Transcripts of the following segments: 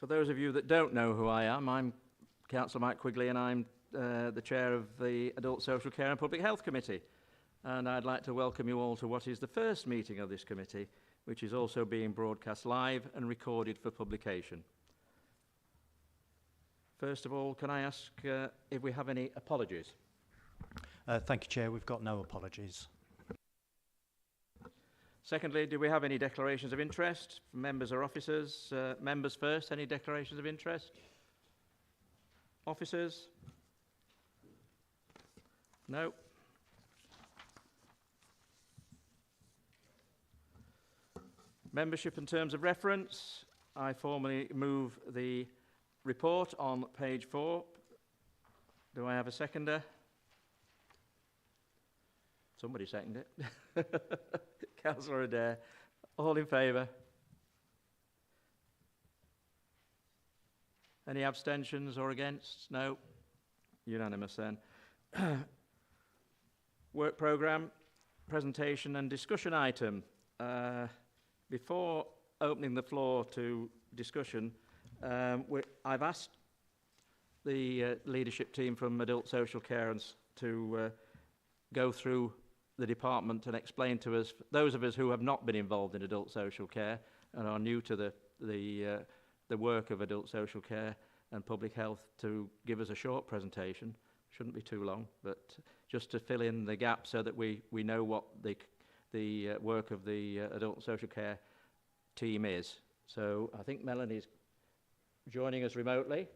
For those of you that don't know who I am, I'm Councillor Mike Quigley, and I'm the chair of the Adult Social Care and Public Health Committee. And I'd like to welcome you all to what is the first meeting of this committee, which is also being broadcast live and recorded for publication. First of all, can I ask if we have any apologies? Thank you, Chair. We've got no apologies. Secondly, do we have any declarations of interest from members or officers? Members first, any declarations of interest? Officers? No. Membership and terms of reference. I formally move the report on page 4. Do I have a seconder? Somebody second it. Councillor Adair. All in favour? Any abstentions or against? No. Unanimous then. Work programme, presentation and discussion item. Before opening the floor to discussion, I've asked the leadership team from Adult Social Care to go through the department and explain to us, those of us who have not been involved in adult social care and are new to the work of adult social care and public health, to give us a short presentation. Shouldn't be too long, but just to fill in the gap so that we know what the work of the adult social care team is. So I think Melanie's joining us remotely.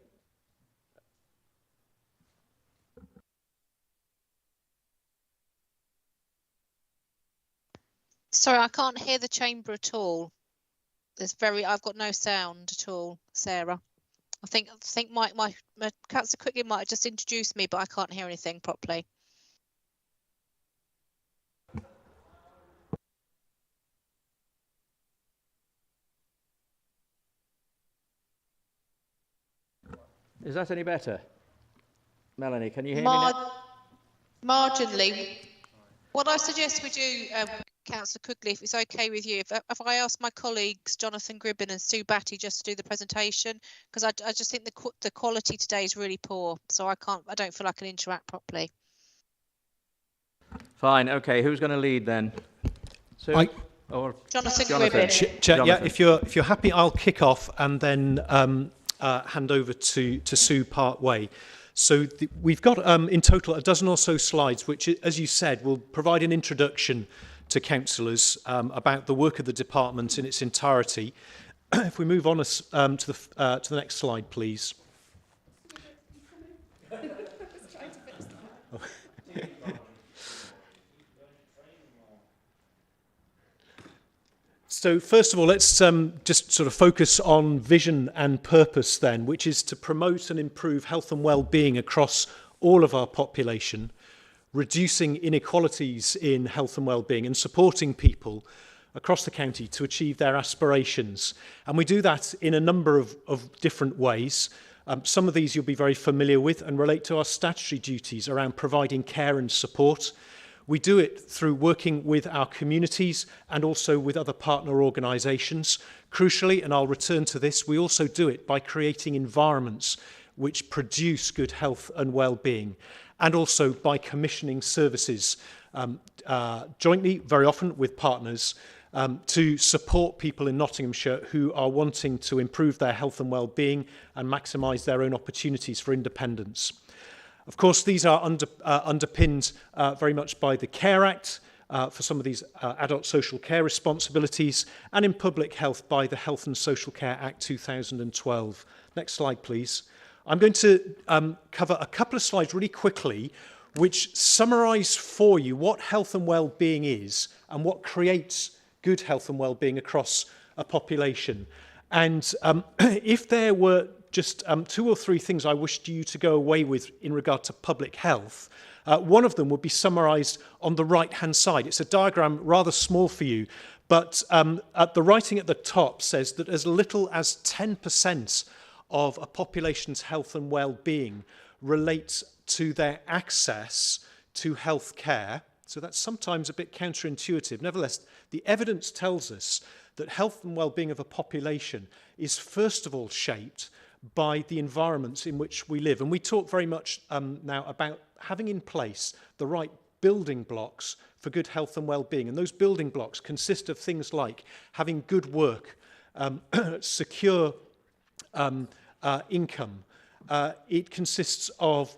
Sorry, I can't hear the chamber at all. I've got no sound at all, Sarah. I think my Councillor Quigley might have just introduced me, but I can't hear anything properly. Is that any better? Melanie, can you hear me now? Marginally. What I suggest we do, Councillor Quigley, if it's okay with you, if I ask my colleagues Jonathan Gribbin and Sue Batty just to do the presentation, because I just think the quality today is really poor, so I don't feel I can interact properly. Fine. Okay. Who's going to lead then? Sue or Jonathan Jonathan? Gribbin. Yeah. If you're happy, I'll kick off and then hand over to Sue part way. So we've got in total a dozen or so slides, which, as you said, will provide an introduction to councillors about the work of the department in its entirety. If we move on to the next slide, please. So first of all, let's just sort of focus on vision and purpose then, which is to promote and improve health and well-being across all of our population, reducing inequalities in health and well-being and supporting people across the county to achieve their aspirations. And we do that in a number of different ways. Some of these you'll be very familiar with and relate to our statutory duties around providing care and support. We do it through working with our communities and also with other partner organisations. Crucially, and I'll return to this, we also do it by creating environments which produce good health and well-being, and also by commissioning services jointly, very often with partners, to support people in Nottinghamshire who are wanting to improve their health and well-being and maximise their own opportunities for independence. Of course, these are underpinned very much by the Care Act for some of these adult social care responsibilities, and in public health by the Health and Social Care Act 2012. Next slide, please. I'm going to cover a couple of slides really quickly, which summarise for you what health and well-being is and what creates good health and well-being across a population. And if there were just 2 or 3 things I wished you to go away with in regard to public health, one of them would be summarised on the right-hand side. It's a diagram rather small for you, but the writing at the top says that as little as 10% of a population's health and well-being relates to their access to health care. So that's sometimes a bit counterintuitive. Nevertheless, the evidence tells us that health and well-being of a population is first of all shaped by the environments in which we live. And we talk very much now about having in place the right building blocks for good health and well-being. And those building blocks consist of things like having good work, secure income. It consists of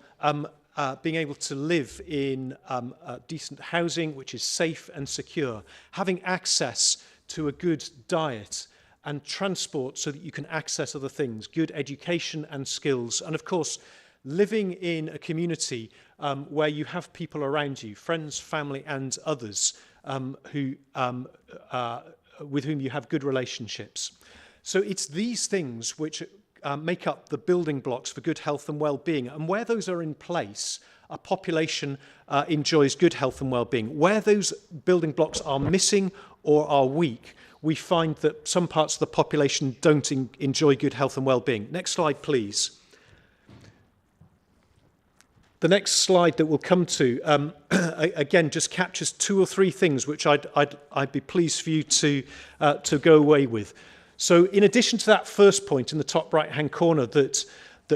being able to live in decent housing, which is safe and secure, having access to a good diet and transport so that you can access other things, good education and skills, and of course, living in a community where you have people around you, friends, family, and others with whom you have good relationships. So it's these things which make up the building blocks for good health and well-being. And where those are in place, a population enjoys good health and well-being. Where those building blocks are missing or are weak, we find that some parts of the population don't enjoy good health and well-being. Next slide, please. The next slide that we'll come to, again, just captures 2 or 3 things which I'd be pleased for you to go away with. So in addition to that first point in the top right-hand corner, that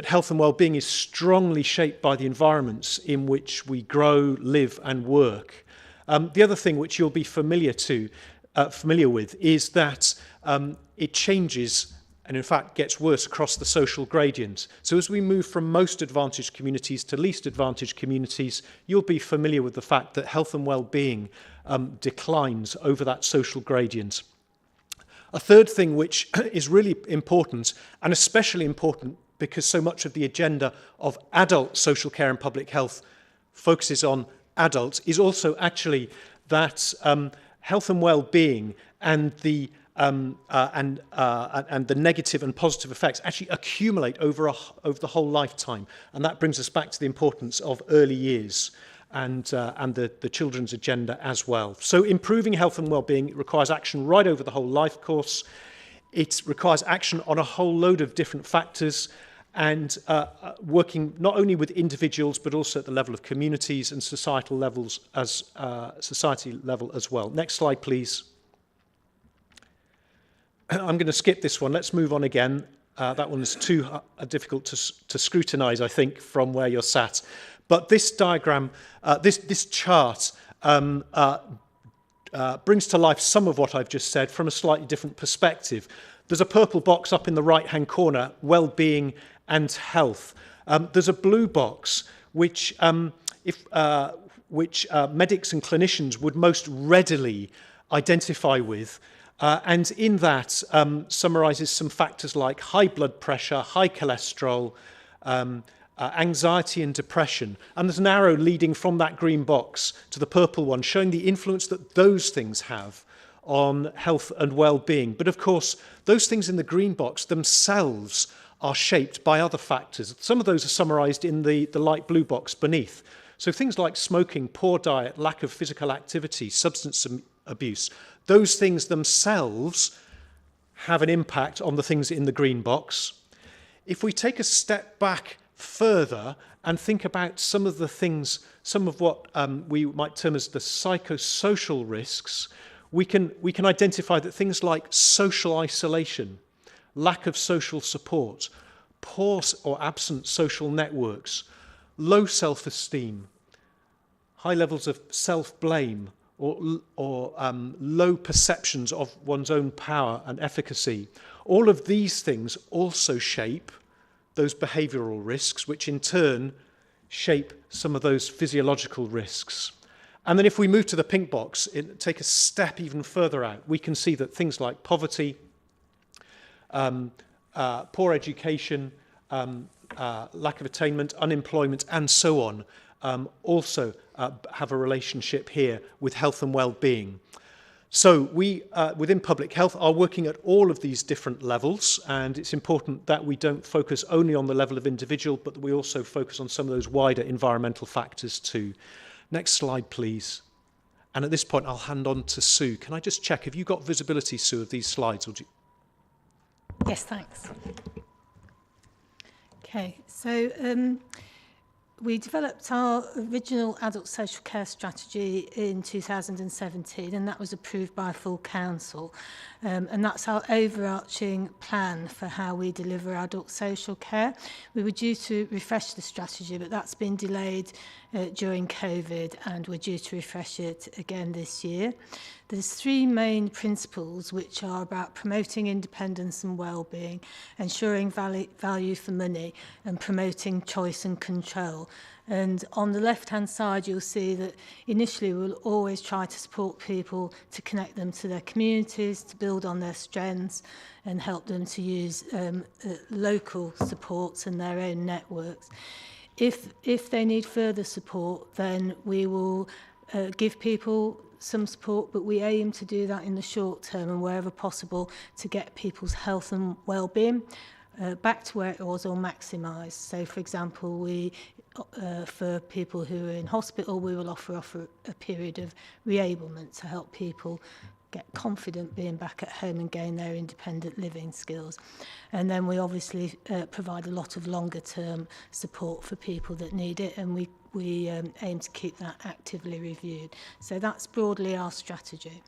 health and well-being is strongly shaped by the environments in which we grow, live and work, the other thing which you'll be familiar with is that it changes and in fact gets worse across the social gradient. So as we move from most advantaged communities to least advantaged communities, you'll be familiar with the fact that health and well-being declines over that social gradient. A third thing which is really important, and especially important because so much of the agenda of adult social care and public health focuses on adults, is also actually that health and well-being and the negative and positive effects actually accumulate over the whole lifetime. And that brings us back to the importance of early years and the children's agenda as well. So improving health and well-being requires action right over the whole life course. It requires action on a whole load of different factors and working not only with individuals but also at the level of communities and societal levels as society level as well. Next slide, please. I'm going to skip this one. Let's move on again. That one is too difficult to scrutinise, I think, from where you're sat. But this diagram, this chart brings to life some of what I've just said from a slightly different perspective. There's a purple box up in the right-hand corner, well-being and health. There's a blue box which medics and clinicians would most readily identify with. And in that summarises some factors like high blood pressure, high cholesterol, anxiety and depression. And there's an arrow leading from that green box to the purple one, showing the influence that those things have on health and well-being. But of course, those things in the green box themselves are shaped by other factors. Some of those are summarised in the light blue box beneath. So things like smoking, poor diet, lack of physical activity, substance abuse, those things themselves have an impact on the things in the green box. If we take a step back further and think about some of the things, some of what we might term as the psychosocial risks, we can identify that things like social isolation, lack of social support, poor or absent social networks, low self-esteem, high levels of self-blame, or low perceptions of one's own power and efficacy. All of these things also shape those behavioural risks, which in turn shape some of those physiological risks. And then if we move to the pink box, take a step even further out, we can see that things like poverty, poor education, lack of attainment, unemployment, and so on, also have a relationship here with health and well-being. So we, within public health, are working at all of these different levels, and it's important that we don't focus only on the level of individual, but that we also focus on some of those wider environmental factors too. Next slide, please. And at this point, I'll hand on to Sue. Can I just check, have you got visibility, Sue, of these slides? Or do you... Yes, thanks. Okay, so We developed our original adult social care strategy in 2017, and that was approved by full council. And that's our overarching plan for how we deliver adult social care. We were due to refresh the strategy, but that's been delayed during COVID, and we're due to refresh it again this year. There's three main principles which are about promoting independence and well-being, ensuring value for money, and promoting choice and control. And on the left-hand side, you'll see that initially we'll always try to support people to connect them to their communities, to build on their strengths, and help them to use local supports and their own networks. If they need further support, then we will give people some support, but we aim to do that in the short term and wherever possible to get people's health and well-being back to where it was or maximised. So, for example, for people who are in hospital, we will offer a period of reablement to help people get confident being back at home and gain their independent living skills. And then we obviously provide a lot of longer term support for people that need it, and we aim to keep that actively reviewed. So that's broadly our strategy.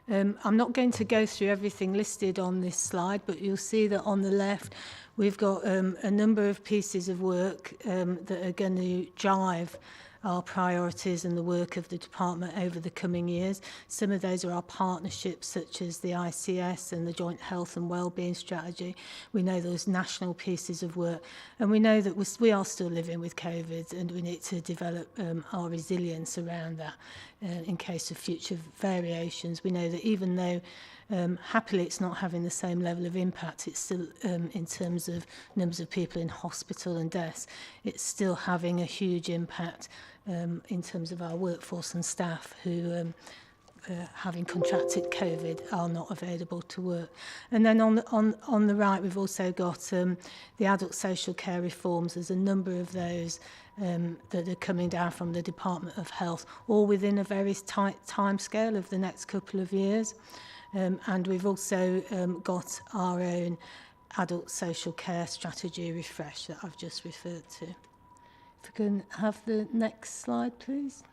I'm not going to go through everything listed on this slide, but you'll see that on the left we've got a number of pieces of work that are going to drive our priorities and the work of the department over the coming years. Some of those are our partnerships, such as the ICS and the Joint Health and Wellbeing Strategy. We know those national pieces of work, and we know that we are still living with COVID, and we need to develop our resilience around that in case of future variations. We know that even though happily it's not having the same level of impact, it's still in terms of numbers of people in hospital and deaths, it's still having a huge impact in terms of our workforce and staff who having contracted COVID are not available to work. And then on the right we've also got the adult social care reforms. There's a number of those that are coming down from the Department of Health, all within a very tight time scale of the next couple of years. And we've also got our own adult social care strategy refresh that I've just referred to. If we can have the next slide, please.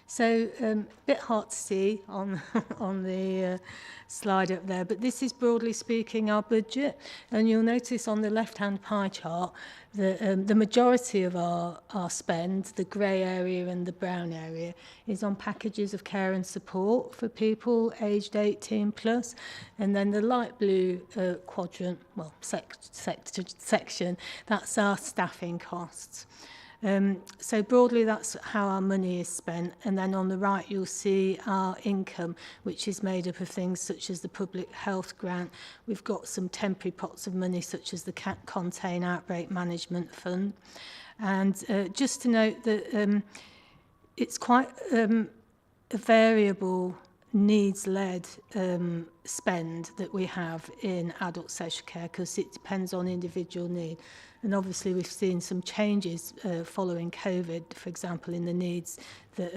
So a bit hard to see on the slide up there, but this is broadly speaking our budget, and you'll notice on the left-hand pie chart that the majority of our spend, the grey area and the brown area, is on packages of care and support for people aged 18 plus, and then the light blue quadrant, well, section, that's our staffing costs. So broadly that's how our money is spent, and then on the right you'll see our income, which is made up of things such as the public health grant. We've got some temporary pots of money such as the Contain Outbreak Management Fund, and just to note that it's quite a variable needs-led spend that we have in adult social care, because it depends on individual need. And obviously we've seen some changes following COVID, for example, in the needs that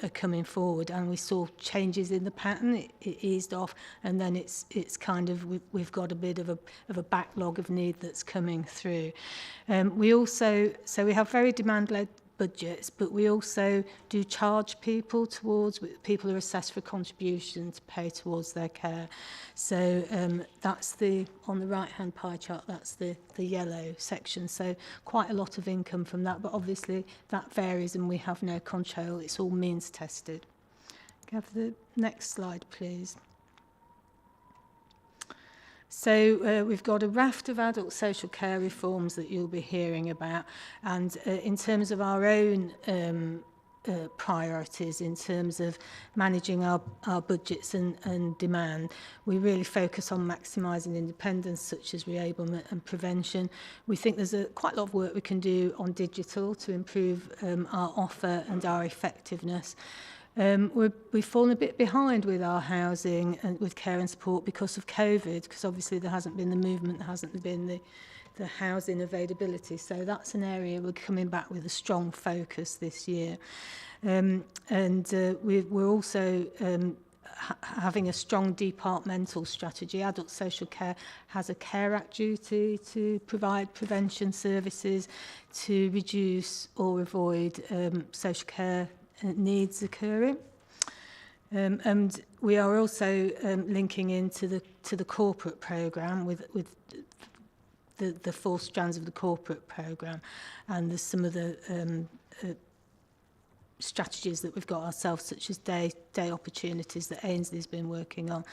are coming forward, and we saw changes in the pattern. It eased off, and then it's kind of we've got a bit of a backlog of need that's coming through. We have very demand-led budgets, but we also do charge people are assessed for contribution to pay towards their care. So that's on the right hand pie chart, that's the yellow section. So quite a lot of income from that, but obviously that varies and we have no control. It's all means tested. Can I have the next slide, please? So we've got a raft of adult social care reforms that you'll be hearing about, and in terms of our own priorities, in terms of managing our budgets and demand, we really focus on maximising independence, such as reablement and prevention. We think there's quite a lot of work we can do on digital to improve our offer and our effectiveness. We've fallen a bit behind with our housing and with care and support because of COVID, because obviously there hasn't been the movement, there hasn't been the housing availability. So that's an area we're coming back with a strong focus this year. We're also having a strong departmental strategy. Adult social care has a Care Act duty to provide prevention services to reduce or avoid social care needs occurring. And we are also linking into the corporate programme with the 4 strands of the corporate programme, and there's some of the strategies that we've got ourselves, such as day opportunities that Ainsley's been working on.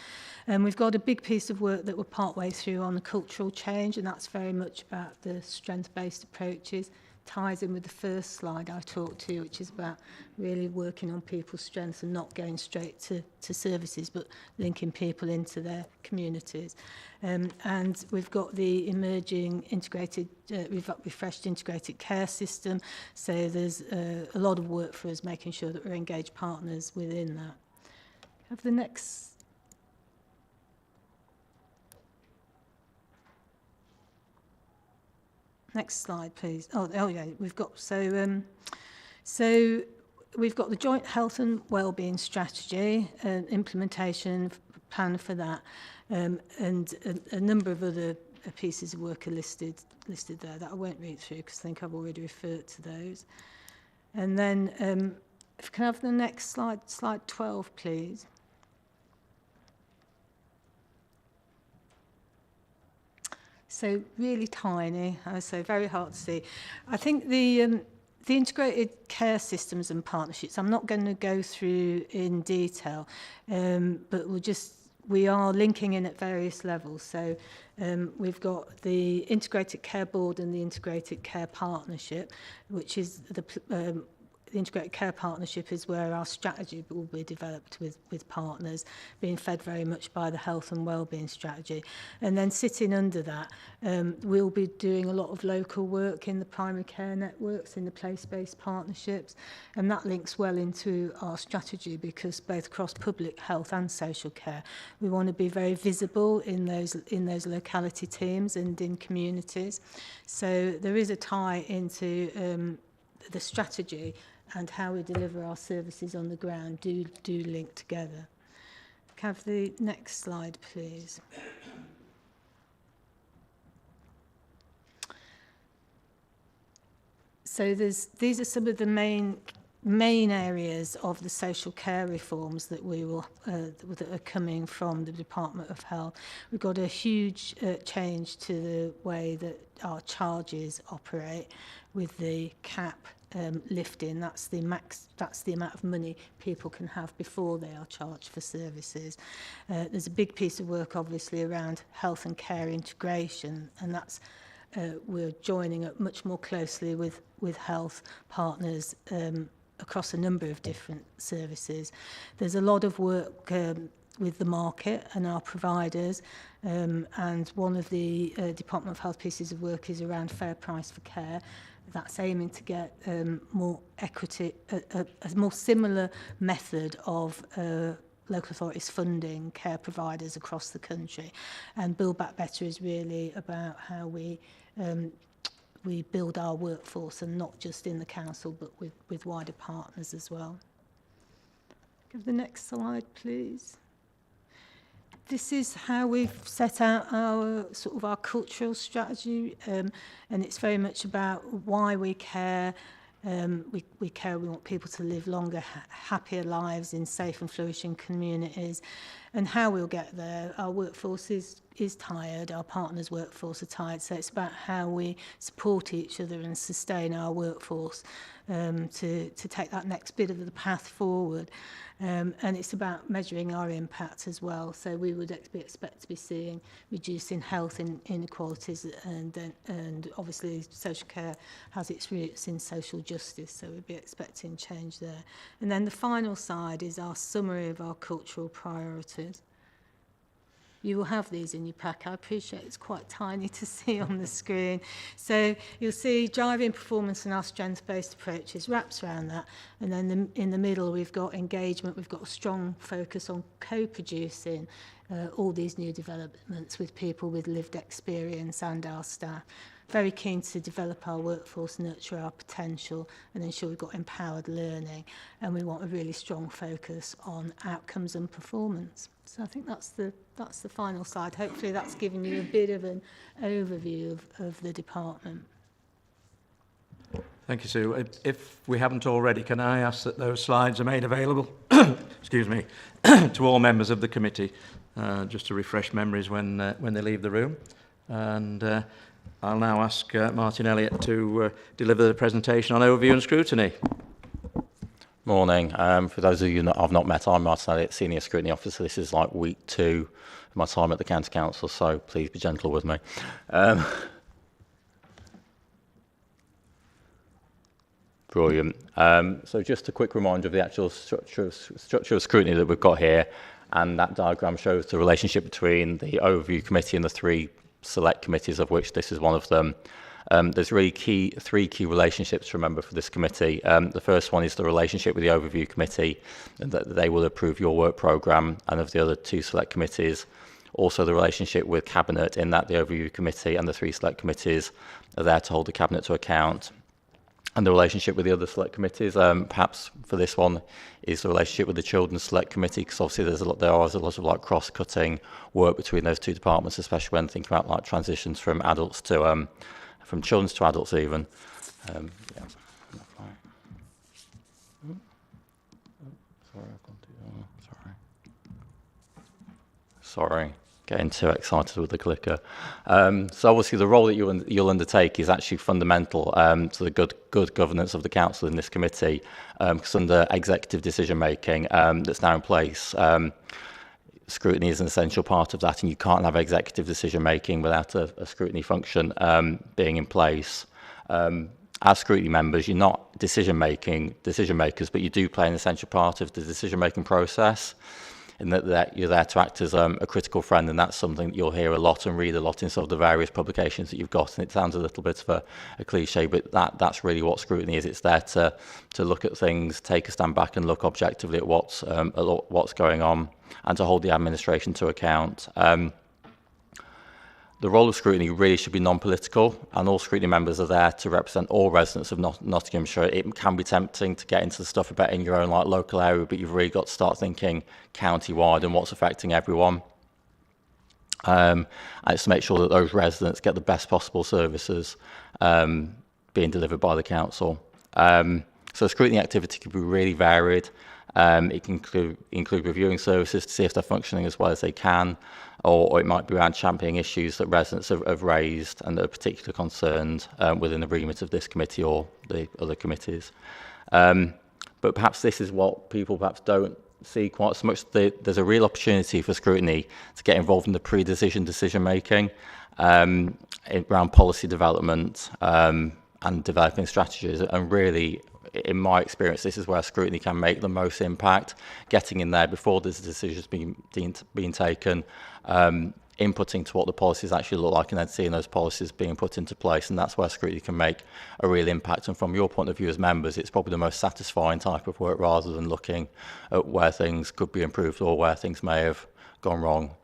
And we've got a big piece of work that we're partway through on the cultural change, and that's very much about the strength-based approaches. Ties in with the first slide I talked to, which is about really working on people's strengths and not going straight to services, but linking people into their communities. And we've got the emerging integrated, refreshed integrated care system. So there's a lot of work for us making sure that we're engaged partners within that. Have the next. Next slide, please. Oh yeah, we've got so we've got the joint health and wellbeing strategy, implementation plan for that, and a number of other pieces of work are listed there that I won't read through because I think I've already referred to those. And then, if you can have the next slide, slide 12, please. So really tiny, so very hard to see. I think the integrated care systems and partnerships, I'm not going to go through in detail, but we are linking in at various levels. So we've got the Integrated Care Board and the Integrated Care Partnership, which is the Integrated Care Partnership is where our strategy will be developed with partners, being fed very much by the health and wellbeing strategy. And then sitting under that, we'll be doing a lot of local work in the primary care networks, in the place-based partnerships, and that links well into our strategy because both across public health and social care, we want to be very visible in those locality teams and in communities. So there is a tie into the strategy and how we deliver our services on the ground do link together. Can I have the next slide, please? So these are some of the main areas of the social care reforms that we will that are coming from the Department of Health. We've got a huge change to the way that our charges operate with the cap lifting. That's the amount of money people can have before they are charged for services. There's a big piece of work obviously around health and care integration, and that's we're joining up much more closely with health partners across a number of different services. There's a lot of work with the market and our providers, and one of the Department of Health pieces of work is around fair price for care. That's aiming to get more equity, a more similar method of local authorities funding care providers across the country. And Build Back Better is really about how we build our workforce, and not just in the council, but with wider partners as well. Give the next slide, please. This is how we've set out our cultural strategy, and it's very much about why we care. We care, we want people to live longer, happier lives in safe and flourishing communities. And how we'll get there, our workforce is tired, our partners' workforce are tired, so it's about how we support each other and sustain our workforce to take that next bit of the path forward. And it's about measuring our impact as well. So we would expect to be seeing reducing health inequalities, and obviously social care has its roots in social justice, so we'd be expecting change there. And then the final side is our summary of our cultural priorities. You will have these in your pack. I appreciate it's quite tiny to see on the screen. So you'll see driving performance and our strength-based approaches wraps around that. And then in the middle, we've got engagement. We've got a strong focus on co-producing all these new developments with people with lived experience and our staff. Very keen to develop our workforce, nurture our potential and ensure we've got empowered learning, and we want a really strong focus on outcomes and performance. So I think that's the final slide. Hopefully that's given you a bit of an overview of the department. Thank you, Sue. If we haven't already, can I ask that those slides are made available, excuse me, to all members of the committee, just to refresh memories when they leave the room. And I'll now ask Martin Elliott to deliver the presentation on overview and scrutiny. Morning. For those of you that I've not met, I'm Martin Elliott, Senior Scrutiny Officer. This is like week 2 of my time at the County Council, so please be gentle with me. Brilliant. So just a quick reminder of the actual structure of scrutiny that we've got here, and that diagram shows the relationship between the overview committee and the 3 select committees, of which this is one of them. There's really 3 key relationships to remember for this committee. The first one is the relationship with the overview committee, and that they will approve your work programme, and of the other 2 select committees. Also the relationship with Cabinet, in that the overview committee and the 3 select committees are there to hold the Cabinet to account. And the relationship with the other select committees, perhaps for this one, is the relationship with the Children's Select Committee, because obviously there is a lot of like cross-cutting work between those 2 departments, especially when thinking about like transitions from adults to from children to adults even. Yeah. Sorry. Getting too excited with the clicker. So obviously the role that you'll undertake is actually fundamental to the good governance of the council in this committee, because under executive decision making that's now in place, scrutiny is an essential part of that, and you can't have executive decision making without a scrutiny function being in place. As scrutiny members, you're not decision makers, but you do play an essential part of the decision making process, in that you're there to act as a critical friend, and that's something that you'll hear a lot and read a lot in sort of the various publications that you've got. And it sounds a little bit of a cliche, but that's really what scrutiny is. It's there to look at things, take a stand back and look objectively at what's going on, and to hold the administration to account. The role of scrutiny really should be non-political, and all scrutiny members are there to represent all residents of Nottinghamshire. It can be tempting to get into the stuff about in your own like local area, but you've really got to start thinking county-wide and what's affecting everyone. And it's to make sure that those residents get the best possible services being delivered by the council. So scrutiny activity can be really varied. It can include reviewing services to see if they're functioning as well as they can, or it might be around championing issues that residents have raised and that are particularly concerned within the remit of this committee or the other committees. But perhaps this is what people perhaps don't see quite so much. There's a real opportunity for scrutiny to get involved in the decision making around policy development and developing strategies, and really, in my experience, this is where scrutiny can make the most impact, getting in there before there's decisions being taken, inputting to what the policies actually look like, and then seeing those policies being put into place. And that's where scrutiny can make a real impact. And from your point of view as members, it's probably the most satisfying type of work, rather than looking at where things could be improved or where things may have gone wrong.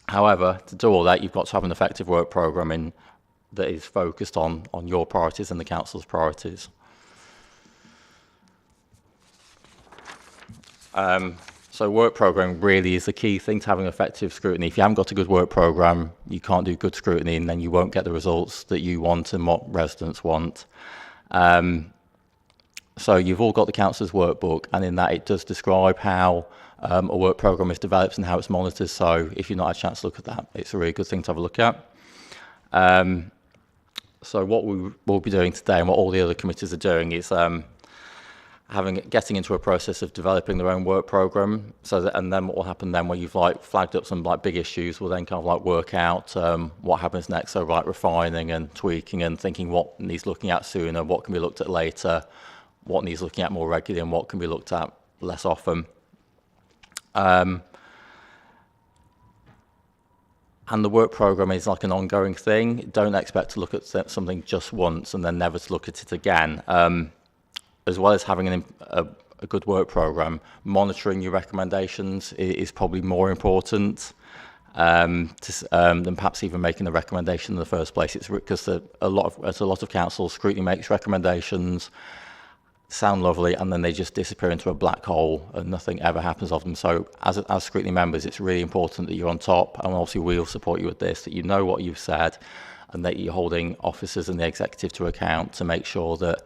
However, to do all that, you've got to have an effective work programme that is focused on your priorities and the council's priorities. So work programme really is the key thing to having effective scrutiny. If you haven't got a good work programme, you can't do good scrutiny, and then you won't get the results that you want and what residents want. So you've all got the council's workbook, and in that it does describe how a work programme is developed and how it's monitored. So if you've not had a chance to look at that, it's a really good thing to have a look at. So what we will be doing today, and what all the other committees are doing, is getting into a process of developing their own work programme. And then what will happen then, when you've like flagged up some like big issues, we'll then kind of like work out what happens next. So like refining and tweaking and thinking what needs looking at sooner, what can be looked at later, what needs looking at more regularly, and what can be looked at less often. And the work programme is like an ongoing thing. Don't expect to look at something just once and then never to look at it again. As well as having a good work programme, monitoring your recommendations is probably more important than perhaps even making the recommendation in the first place. It's because a lot of councils, scrutiny makes recommendations, sound lovely, and then they just disappear into a black hole and nothing ever happens of them. So as scrutiny members, it's really important that you're on top, and obviously we'll support you with this, that you know what you've said and that you're holding officers and the executive to account to make sure that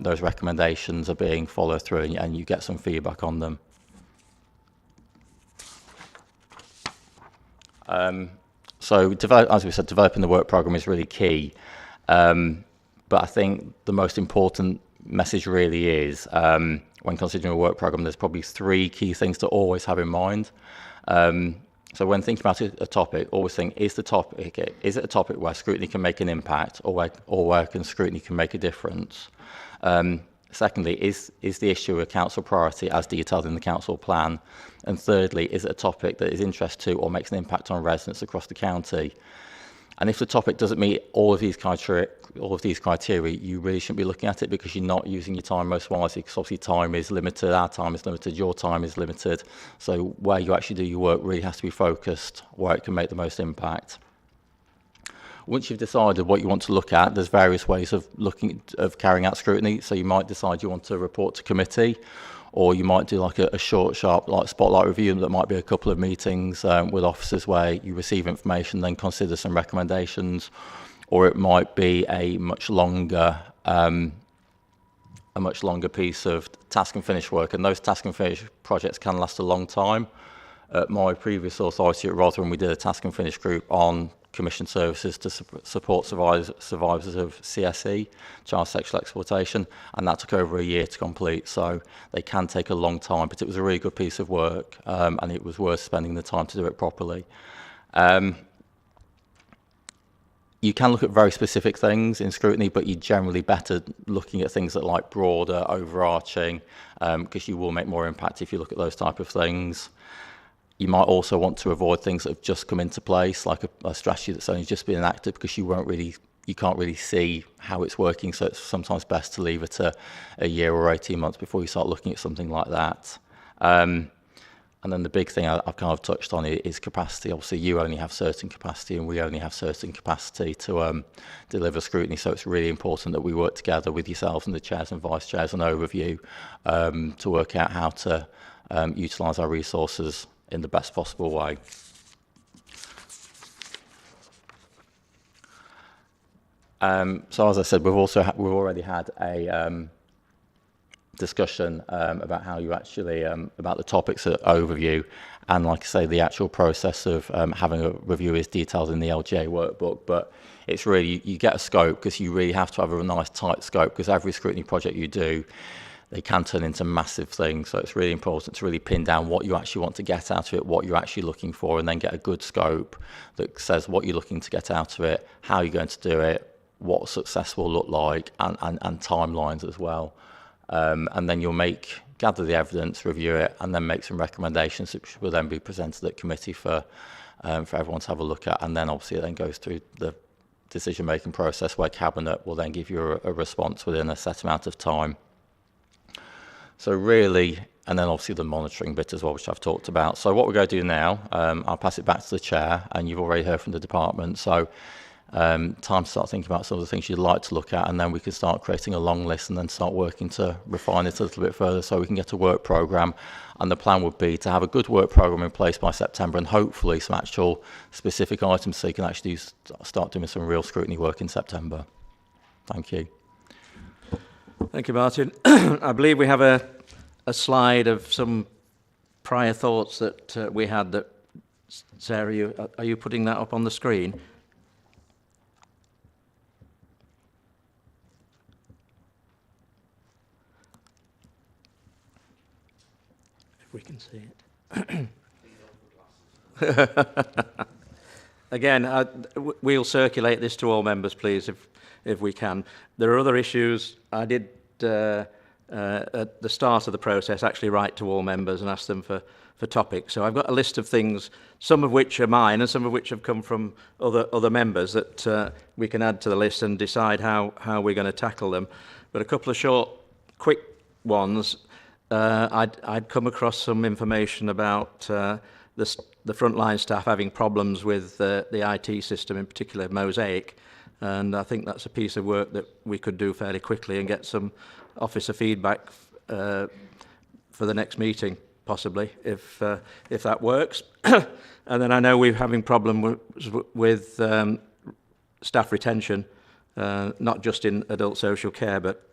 those recommendations are being followed through and you get some feedback on them. So as we said, developing the work programme is really key. But I think the most important message really is, when considering a work programme, there's probably 3 key things to always have in mind. So when thinking about a topic, always think, is it a topic where scrutiny can make an impact, or where scrutiny can make a difference? Secondly, is the issue a council priority as detailed in the council plan? And thirdly, is it a topic that is interest to or makes an impact on residents across the county? And if the topic doesn't meet all of these criteria, you really shouldn't be looking at it, because you're not using your time most wisely, because obviously time is limited, our time is limited, your time is limited. So where you actually do your work really has to be focused, where it can make the most impact. Once you've decided what you want to look at, there's various ways of carrying out scrutiny. So you might decide you want to report to committee, or you might do like a short, sharp, like spotlight review that might be a couple of meetings with officers where you receive information, then consider some recommendations, or it might be a much longer piece of task and finish work. And those task and finish projects can last a long time. At my previous authority at Rotherham, we did a task and finish group on commission services to support survivors of CSE, child sexual exploitation, and that took over a year to complete. So they can take a long time, but it was a really good piece of work, and it was worth spending the time to do it properly. You can look at very specific things in scrutiny, but you're generally better looking at things that like broader, overarching, because you will make more impact if you look at those type of things. You might also want to avoid things that have just come into place, like a strategy that's only just been enacted, because you can't really see how it's working. So it's sometimes best to leave it a year or 18 months before you start looking at something like that. And then the big thing I've kind of touched on is capacity. Obviously, you only have certain capacity and we only have certain capacity to deliver scrutiny. So it's really important that we work together with yourselves and the chairs and vice chairs and overview to work out how to utilise our resources in the best possible way. So as I said, we've already had a discussion about how you actually about the topics at overview, and like I say, the actual process of having a review is detailed in the LGA workbook. But it's really, you get a scope, because you really have to have a nice tight scope, because every scrutiny project you do, they can turn into massive things. So it's really important to really pin down what you actually want to get out of it, what you're actually looking for, and then get a good scope that says what you're looking to get out of it, how you're going to do it, what success will look like, and timelines as well. And then you'll gather the evidence, review it, and then make some recommendations, which will then be presented at committee for everyone to have a look at. And then obviously it then goes through the decision-making process, where Cabinet will then give you a response within a set amount of time. So really, and then obviously the monitoring bit as well, which I've talked about. So what we're going to do now, I'll pass it back to the chair, and you've already heard from the department. So time to start thinking about some of the things you'd like to look at, and then we can start creating a long list and then start working to refine it a little bit further so we can get a work programme. And the plan would be to have a good work programme in place by September, and hopefully some actual specific items so you can actually start doing some real scrutiny work in September. Thank you. Thank you, Martin. I believe we have a slide of some prior thoughts that we had. That Sarah, are you putting that up on the screen? If we can see it. Again, we'll circulate this to all members, please, if we can. There are other issues. I did, at the start of the process, actually write to all members and ask them for topics. So I've got a list of things, some of which are mine and some of which have come from other members, that we can add to the list and decide how we're going to tackle them. But a couple of short, quick ones. I'd come across some information about the frontline staff having problems with the IT system, in particular Mosaic, and I think that's a piece of work that we could do fairly quickly and get some officer feedback for the next meeting, possibly, if that works. And then I know we're having problems with staff retention, not just in adult social care, but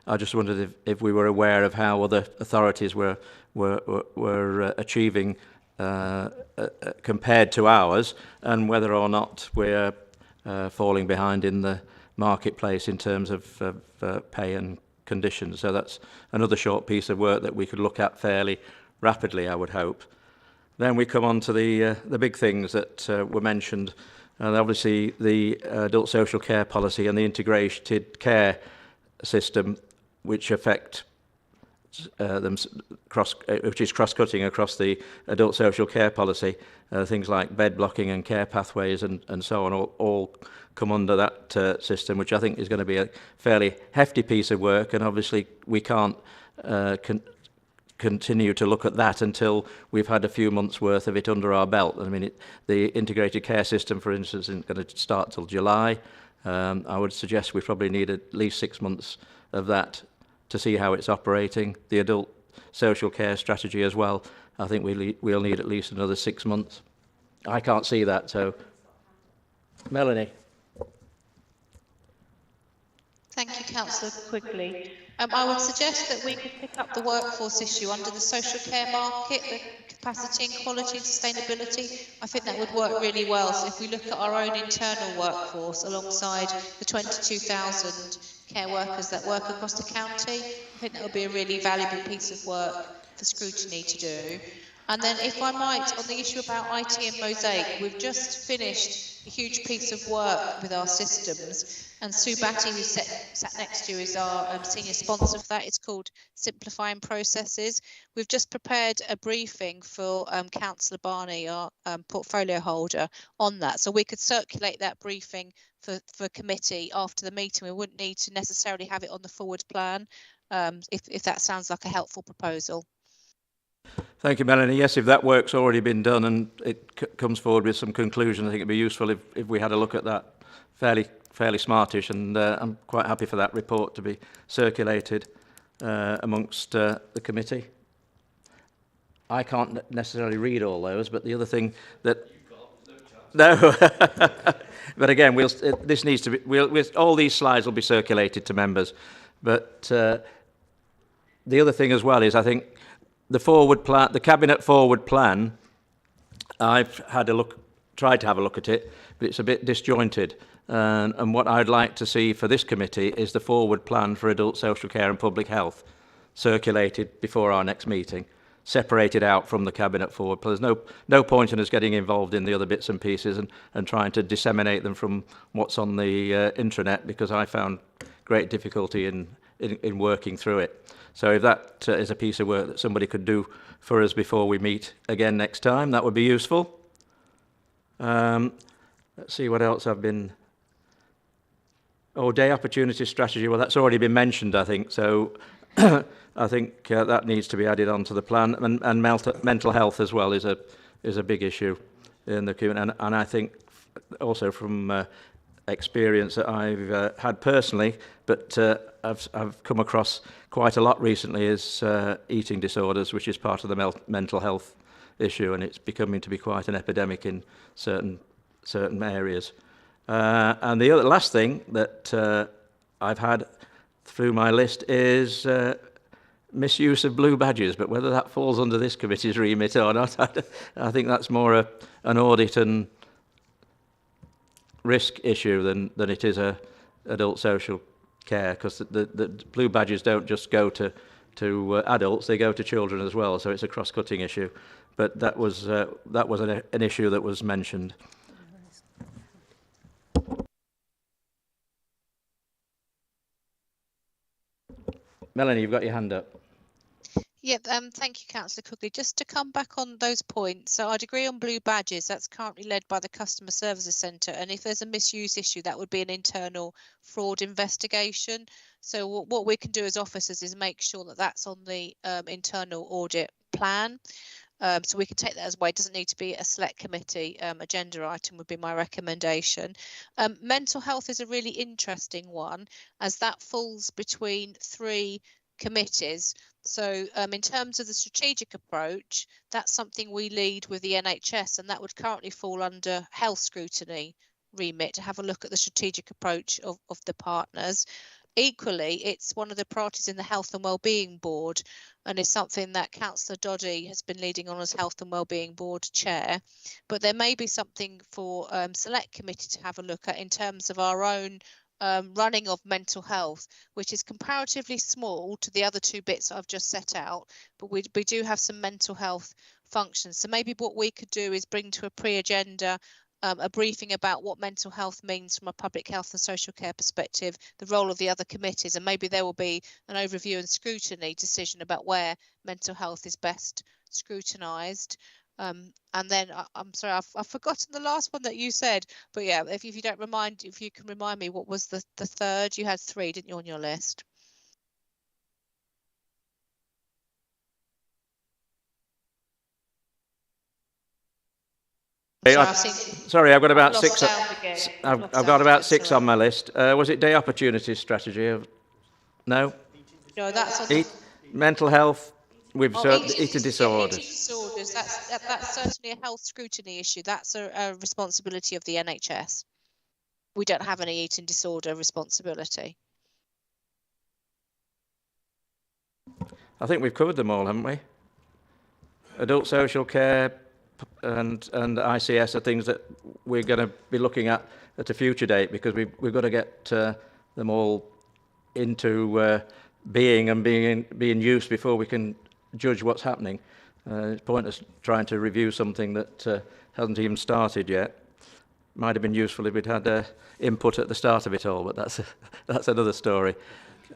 I just wondered if we were aware of how other authorities were achieving compared to ours, and whether or not we're falling behind in the marketplace in terms of pay and conditions. So that's another short piece of work that we could look at fairly rapidly, I would hope. Then we come on to the big things that were mentioned. And obviously the adult social care policy and the integrated care system, which affect which is cross-cutting across the adult social care policy. Things like bed blocking and care pathways and so on all come under that system, which I think is going to be a fairly hefty piece of work. And obviously we can't continue to look at that until we've had a few months' worth of it under our belt. I mean, the integrated care system, for instance, isn't going to start till July. I would suggest we probably need at least 6 months of that to see how it's operating. The adult social care strategy as well, I think we'll need at least another 6 months. I can't see that, so Melanie. Thank you, Councillor Quigley. I would suggest that we could pick up the workforce issue under the social care market, the capacity and quality and sustainability. I think that would work really well. So if we look at our own internal workforce alongside the 22,000 care workers that work across the county, I think that would be a really valuable piece of work for Scrutiny to do. And then, if I might, on the issue about IT and Mosaic, we've just finished a huge piece of work with our systems, and Sue Batty, who sat next to you, is our senior sponsor for that. It's called Simplifying Processes. We've just prepared a briefing for Councillor Barney, our portfolio holder, on that. So we could circulate that briefing for committee after the meeting. We wouldn't need to necessarily have it on the forward plan, if that sounds like a helpful proposal. Thank you, Melanie. Yes, if that work's already been done and it comes forward with some conclusion, I think it'd be useful if we had a look at that. Fairly smartish, and I'm quite happy for that report to be circulated amongst the committee. I can't necessarily read all those, but the other thing that no, but again, this needs to be. All these slides will be circulated to members, but the other thing as well is I think. The forward plan, the cabinet forward plan, I've tried to have a look at it, but it's a bit disjointed. And what I'd like to see for this committee is the forward plan for adult social care and public health circulated before our next meeting, separated out from the cabinet forward plan. There's no point in us getting involved in the other bits and pieces and trying to disseminate them from what's on the intranet, because I found great difficulty in working through it. So if that is a piece of work that somebody could do for us before we meet again next time, that would be useful. Let's see what else I've been... Oh, day opportunity strategy. Well, that's already been mentioned, I think. So I think that needs to be added onto the plan. And mental health as well is a big issue in the community. And I think also from... experience that I've had personally, but I've come across quite a lot recently, is eating disorders, which is part of the mental health issue, and it's becoming to be quite an epidemic in certain areas. And the last thing that I've had through my list is misuse of blue badges, but whether that falls under this committee's remit or not, I think that's more an audit and risk issue than it is a adult social care, because the blue badges don't just go to adults, they go to children as well, so it's a cross-cutting issue. But that was an issue that was mentioned. Melanie, you've got your hand up. Yeah, thank you, Councillor Quigley. Just to come back on those points, so I'd agree on blue badges. That's currently led by the Customer Services Centre, and if there's a misuse issue, that would be an internal fraud investigation. So what we can do as officers is make sure that that's on the internal audit plan. So we can take that as well. It doesn't need to be a select committee agenda item would be my recommendation. Mental health is a really interesting one, as that falls between 3 committees. So in terms of the strategic approach, that's something we lead with the NHS, and that would currently fall under health scrutiny remit to have a look at the strategic approach of the partners. Equally, it's one of the priorities in the Health and Wellbeing Board, and is something that Councillor Doddy has been leading on as Health and Wellbeing Board Chair. But there may be something for Select Committee to have a look at in terms of our own running of mental health, which is comparatively small to the other 2 bits I've just set out, but we do have some mental health functions. So maybe what we could do is bring to a pre-agenda a briefing about what mental health means from a public health and social care perspective, the role of the other committees, and maybe there will be an overview and scrutiny decision about where mental health is best scrutinised. And then I'm sorry, I've forgotten the last one that you said, but yeah, if you don't remind, if you can remind me, what was the third? You had 3, didn't you, on your list? Sorry, I've got about 6. I've got about 6 on my list. Was it day opportunities strategy? No. No, that's on mental health. We've eating disorders. disorders. Eating disorders. That's certainly a health scrutiny issue. That's a responsibility of the NHS. We don't have any eating disorder responsibility. I think we've covered them all, haven't we? Adult social care and ICS are things that we're going to be looking at a future date, because we've got to get them all into being and being used before we can judge what's happening. It's pointless trying to review something that hasn't even started yet. Might have been useful if we'd had input at the start of it all, but that's another story.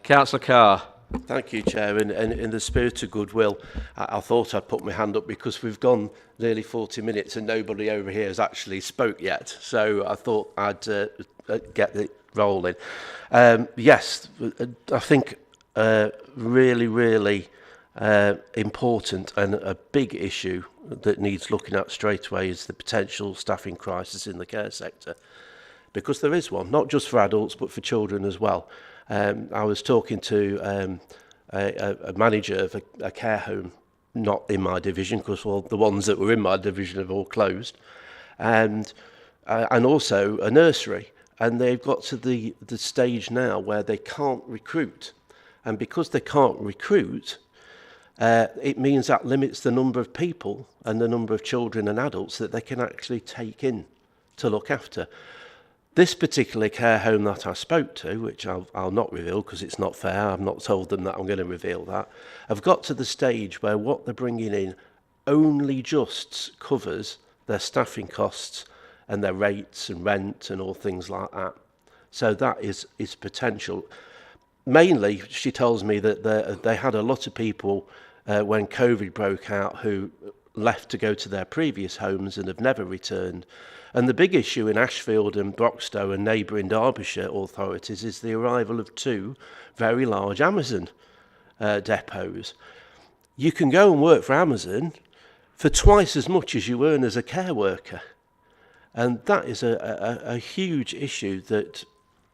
Councillor Carr. Thank you, Chair. And in the spirit of goodwill, I thought I'd put my hand up because we've gone nearly 40 minutes and nobody over here has actually spoke yet. So I thought I'd get it rolling. Yes, I think really important and a big issue that needs looking at straight away is the potential staffing crisis in the care sector. Because there is one, not just for adults, but for children as well. I was talking to a manager of a care home, not in my division, because all the ones that were in my division have all closed, and also a nursery. And they've got to the stage now where they can't recruit. And because they can't recruit, it means that limits the number of people and the number of children and adults that they can actually take in to look after. This particular care home that I spoke to, which I'll not reveal because it's not fair, I've not told them that I'm going to reveal that, have got to the stage where what they're bringing in only just covers their staffing costs and their rates and rent and all things like that. So that is potential. Mainly, she tells me that they had a lot of people when COVID broke out who left to go to their previous homes and have never returned. And the big issue in Ashfield and Broxtowe and neighbouring Derbyshire authorities is the arrival of 2 very large Amazon depots. You can go and work for Amazon for twice as much as you earn as a care worker. And that is a huge issue that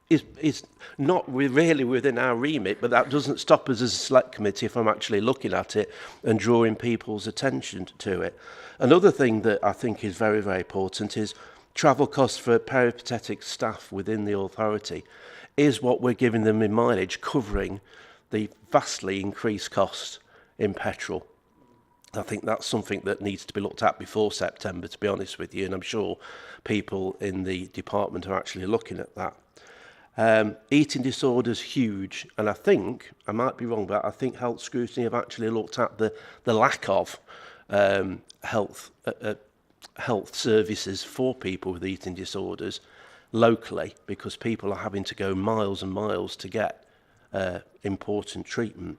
is not really within our remit, but that doesn't stop us as a select committee if I'm actually looking at it and drawing people's attention to it. Another thing that I think is very, very important is travel costs for peripatetic staff within the authority. Is what we're giving them in mileage covering the vastly increased costs in petrol? I think that's something that needs to be looked at before September, to be honest with you, and I'm sure people in the department are actually looking at that. Eating disorders, huge, and I think, I might be wrong, but I think health scrutiny have actually looked at the lack of health services for people with eating disorders locally, because people are having to go miles and miles to get important treatment.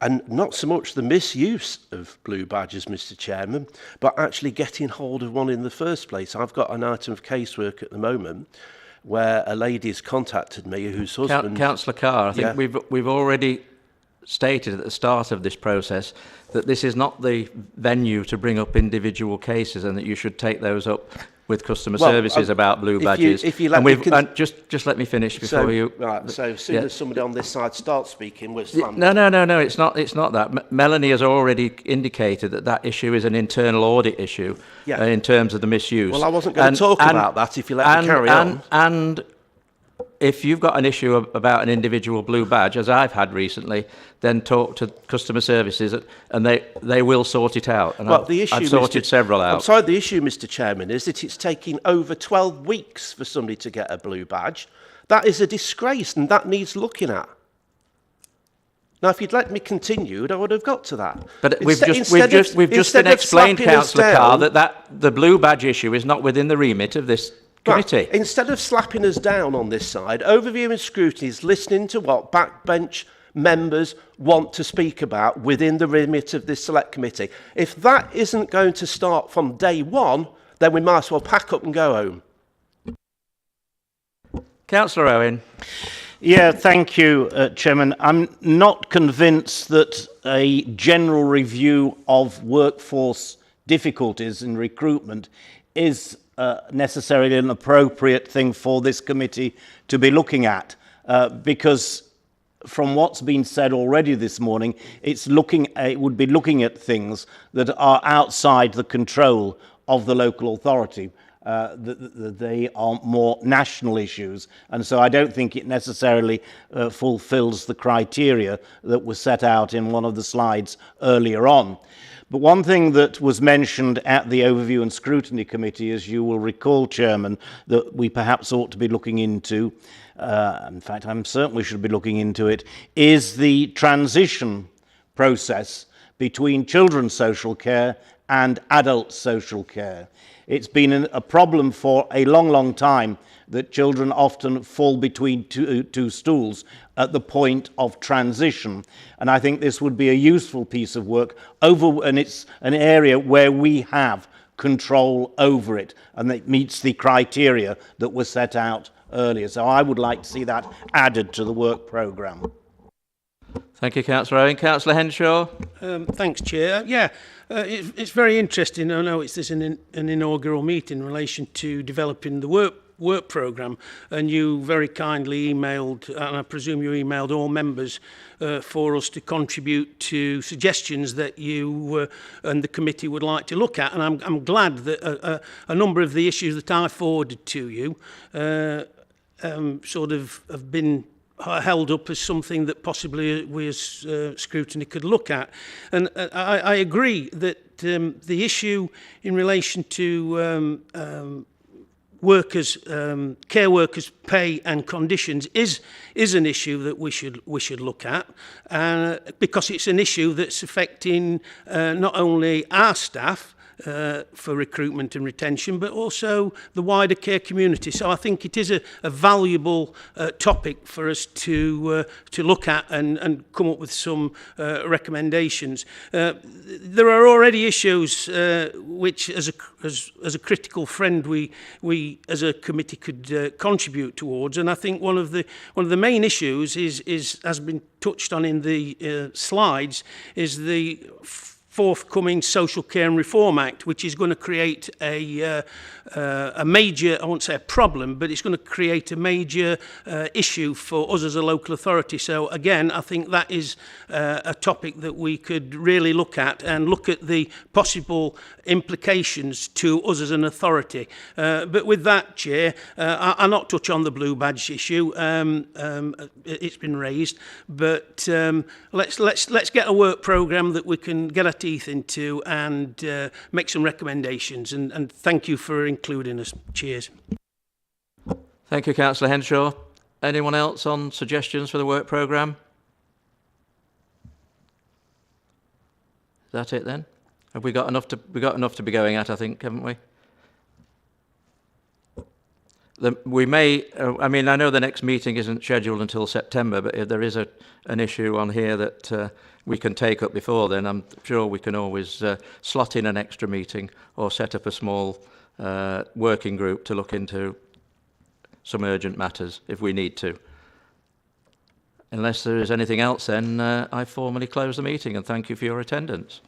And not so much the misuse of blue badges, Mr. Chairman, but actually getting hold of one in the first place. I've got an item of casework at the moment where a lady's contacted me whose husband... Councillor Carr, I think Yeah. we've already stated at the start of this process that this is not the venue to bring up individual cases, and that you should take those up with customer services about blue badges. If you let me and just let me finish before you. Right. So as soon as somebody on this side starts speaking, we're slammed. No. It's not. It's not that. Melanie has already indicated that issue is an internal audit issue in terms of the misuse. Well, I wasn't going to talk about that if you let me carry on. And if you've got an issue about an individual blue badge, as I've had recently, then talk to customer services, and they will sort it out. And Well, the issue, I've sorted several out. I'm sorry, the issue, Mr. Chairman, is that it's taking over 12 weeks for somebody to get a blue badge. That is a disgrace, and that needs looking at. Now, if you'd let me continue, I would have got to that. But we've just been explained, Councillor Carr, that the blue badge issue is not within the remit of this committee. Right. Instead of slapping us down on this side, overview and scrutiny is listening to what backbench members want to speak about within the remit of this select committee. If that isn't going to start from day one, then we might as well pack up and go home. Councillor Owen. Yeah, thank you, Chairman. I'm not convinced that a general review of workforce difficulties in recruitment is necessarily an appropriate thing for this committee to be looking at, because from what's been said already this morning, it would be looking at things that are outside the control of the local authority. They are more national issues, and so I don't think it necessarily fulfills the criteria that was set out in one of the slides earlier on. But one thing that was mentioned at the Overview and Scrutiny Committee, as you will recall, Chairman, that we perhaps ought to be looking into, in fact, I'm certain we should be looking into it, is the transition process between children's social care and adult social care. It's been a problem for a long, long time that children often fall between two stools at the point of transition. And I think this would be a useful piece of work, and it's an area where we have control over it, and it meets the criteria that were set out earlier. So I would like to see that added to the work programme. Thank you, Councillor Owen. Councillor Henshaw. Thanks, Chair. It's very interesting. I know it's an inaugural meeting in relation to developing the work programme, and you very kindly emailed, and I presume you emailed all members for us to contribute to suggestions that you and the committee would like to look at. And I'm glad that a number of the issues that I forwarded to you sort of have been held up as something that possibly we as scrutiny could look at. And I agree that the issue in relation to workers, care workers' pay and conditions is an issue that we should look at, because it's an issue that's affecting not only our staff for recruitment and retention, but also the wider care community. So I think it is a valuable topic for us to look at and come up with some recommendations. There are already issues which, as a critical friend, we as a committee could contribute towards. And I think one of the main issues is has been touched on in the slides, is the forthcoming Social Care and Reform Act, which is going to create a major, I won't say a problem, but it's going to create a major issue for us as a local authority. So again, I think that is a topic that we could really look at, and look at the possible implications to us as an authority. But with that, Chair, I'll not touch on the blue badge issue. It's been raised, but let's get a work programme that we can get our teeth into and make some recommendations. And thank you for including us. Cheers. Thank you, Councillor Henshaw. Anyone else on suggestions for the work programme? Is that it then? Have we got enough to be going at, I think, haven't we? we may, I mean, I know the next meeting isn't scheduled until September, but if there is an issue on here that we can take up before then, I'm sure we can always slot in an extra meeting or set up a small working group to look into some urgent matters if we need to. Unless there is anything else, then I formally close the meeting and thank you for your attendance.